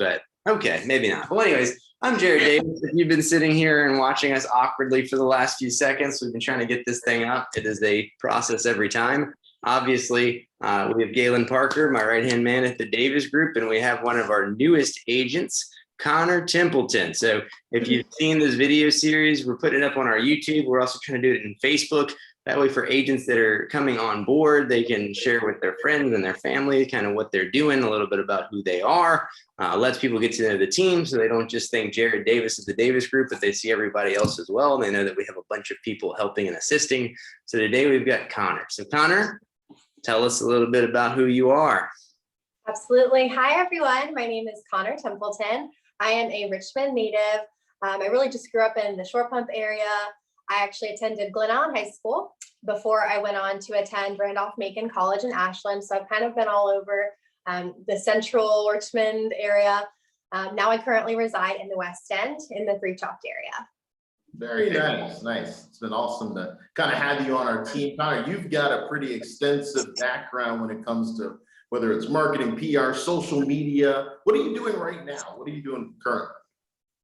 but okay, maybe not. Well, anyways, I'm Jared Davis. If you've been sitting here and watching us awkwardly for the last few seconds, we've been trying to get this thing up. It is a process every time. Obviously, we have Galen Parker, my right-hand man at the Davis Group, and we have one of our newest agents, Connor Templeton. So if you've seen this video series, we're putting it up on our YouTube. We're also trying to do it in Facebook. That way for agents that are coming on board, they can share with their friends and their family kind of what they're doing, a little bit about who they are. Lets people get to know the team so they don't just think Jared Davis is the Davis Group, but they see everybody else as well. And they know that we have a bunch of people helping and assisting. So today we've got Connor. So Connor, tell us a little bit about who you are. Absolutely. Hi, everyone. My name is Connor Templeton. I am a Richmond native. I really just grew up in the Shore Pump area. I actually attended Glen Allen High School before I went on to attend Randolph-Macon College in Ashland. So I've kind of been all over the central Richmond area. Now I currently reside in the West End in the Three Chalk area. Very nice, nice. It's been awesome to kind of have you on our team. Connor, you've got a pretty extensive background when it comes to whether it's marketing, PR, social media. What are you doing right now? What are you doing currently?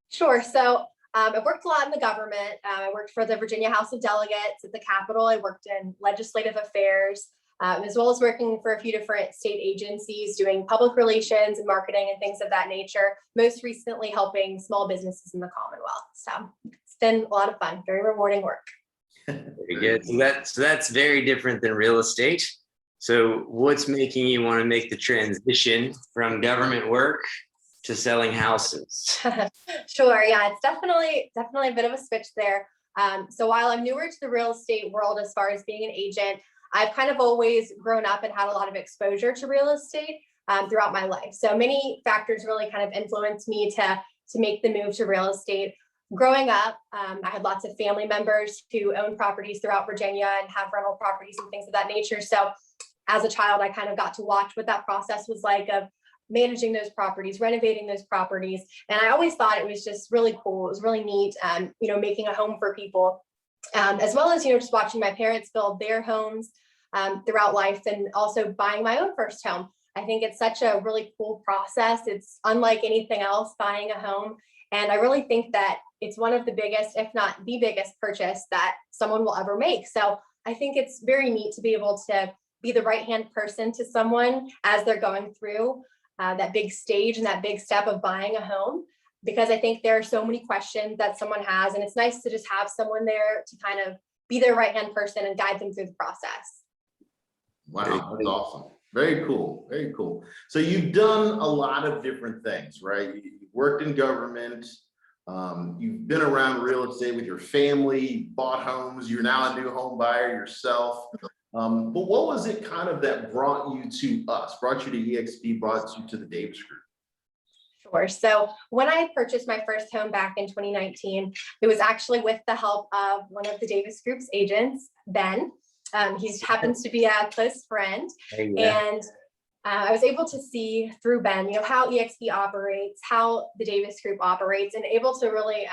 Sure. So I've worked a lot in the government. I worked for the Virginia House of Delegates at the Capitol. I worked in legislative affairs, as well as working for a few different state agencies, doing public relations and marketing and things of that nature. Most recently helping small businesses in the Commonwealth. So it's been a lot of fun, very rewarding work. Very good. So that's very different than real estate. So what's making you want to make the transition from government work to selling houses? Sure. Yeah, it's definitely a bit of a switch there. So while I'm newer to the real estate world as far as being an agent, I've kind of always grown up and had a lot of exposure to real estate throughout my life. So many factors really kind of influenced me to make the move to real estate. Growing up, I had lots of family members who own properties throughout Virginia and have rental properties and things of that nature. So as a child, I kind of got to watch what that process was like of managing those properties, renovating those properties. And I always thought it was just really cool. It was really neat, making a home for people, as well as, just watching my parents build their homes throughout life and also buying my own first home. I think it's such a really cool process. It's unlike anything else, buying a home. And I really think that it's one of the biggest, if not the biggest purchase that someone will ever make. So I think it's very neat to be able to be the right-hand person to someone as they're going through that big stage and that big step of buying a home, because I think there are so many questions that someone has, and it's nice to just have someone there to kind of be their right-hand person and guide them through the process. Wow, that's awesome. Very cool, very cool. So you've done a lot of different things, right? You've worked in government, you've been around real estate with your family, bought homes, you're now a new home buyer yourself. But what was it kind of that brought you to us, brought you to EXP, brought you to the Davis Group? Sure. So when I purchased my first home back in 2019, it was actually with the help of one of the Davis Group's agents, Ben. He happens to be a close friend. And I was able to see through Ben, how EXP operates, how the Davis Group operates, and able to really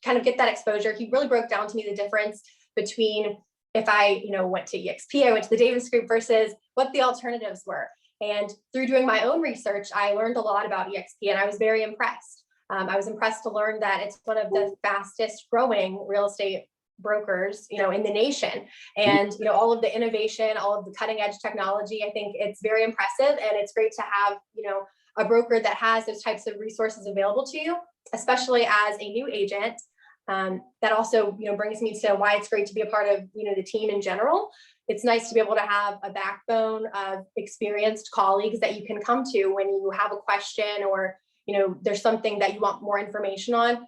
kind of get that exposure. He really broke down to me the difference between if I, went to EXP, I went to the Davis Group versus what the alternatives were. And through doing my own research, I learned a lot about EXP, and I was very impressed. I was impressed to learn that it's one of the fastest growing real estate brokers, in the nation. And, all of the innovation, all of the cutting edge technology, I think it's very impressive. And it's great to have, a broker that has those types of resources available to you, especially as a new agent. That also, brings me to why it's great to be a part of, the team in general. It's nice to be able to have a backbone of experienced colleagues that you can come to when you have a question or, there's something that you want more information on.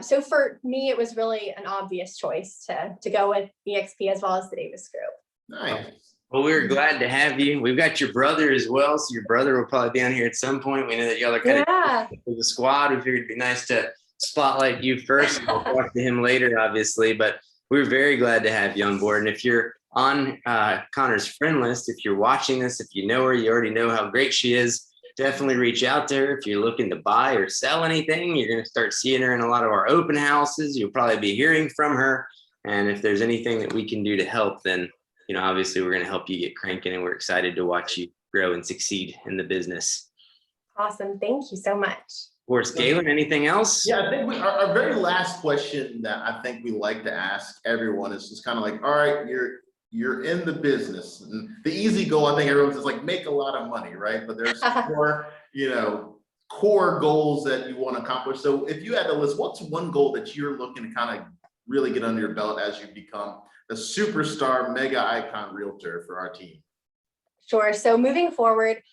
So for me, it was really an obvious choice to go with EXP as well as the Davis Group. Nice. Well, we're glad to have you. We've got your brother as well. So your brother will probably be on here at some point. We know that y'all are kind of the squad. We figured it'd be nice to spotlight you first. We'll talk to him later, obviously, but we're very glad to have you on board. And if you're on Connor's friend list, if you're watching this, if you know her, you already know how great she is. Definitely reach out to her. If you're looking to buy or sell anything, you're going to start seeing her in a lot of our open houses. You'll probably be hearing from her. And if there's anything that we can do to help, then, obviously we're going to help you get cranking, and we're excited to watch you grow and succeed in the business. Awesome. Thank you so much. Of course, Galen, anything else? Yeah, I think our very last question that I think we like to ask everyone is just kind of like, all right, you're in the business, and the easy goal, I think everyone's just like, make a lot of money, right? But there's more, core goals that you want to accomplish. So if you had to list, what's one goal that you're looking to kind of really get under your belt as you become a superstar mega icon realtor for our team? Sure. So moving forward,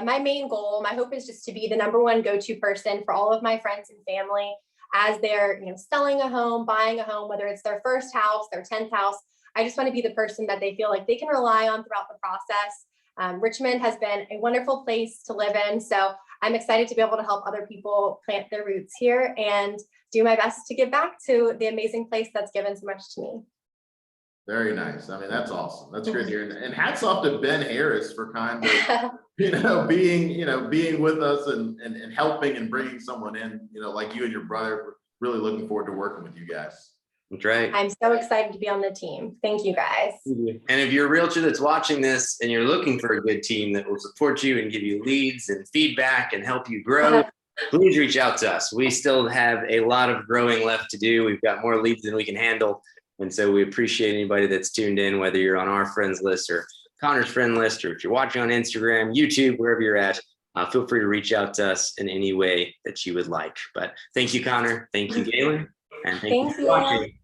my main goal, my hope is just to be the #1 go-to person for all of my friends and family as they're, selling a home, buying a home, whether it's their first house, their 10th house. I just want to be the person that they feel like they can rely on throughout the process. Richmond has been a wonderful place to live in, so I'm excited to be able to help other people plant their roots here and do my best to give back to the amazing place that's given so much to me. Very nice. I mean, that's awesome. That's great to hear. And hats off to Ben Harris for kind of, being with us and helping and bringing someone in, like you and your brother. We're really looking forward to working with you guys. That's right. I'm so excited to be on the team. Thank you, guys. And if you're a realtor that's watching this and you're looking for a good team that will support you and give you leads and feedback and help you grow, please reach out to us. We still have a lot of growing left to do. We've got more leads than we can handle. And so we appreciate anybody that's tuned in, whether you're on our friends list or Connor's friend list, or if you're watching on Instagram, YouTube, wherever you're at, feel free to reach out to us in any way that you would like. But thank you, Connor. Thank you, Galen. And thank you for watching.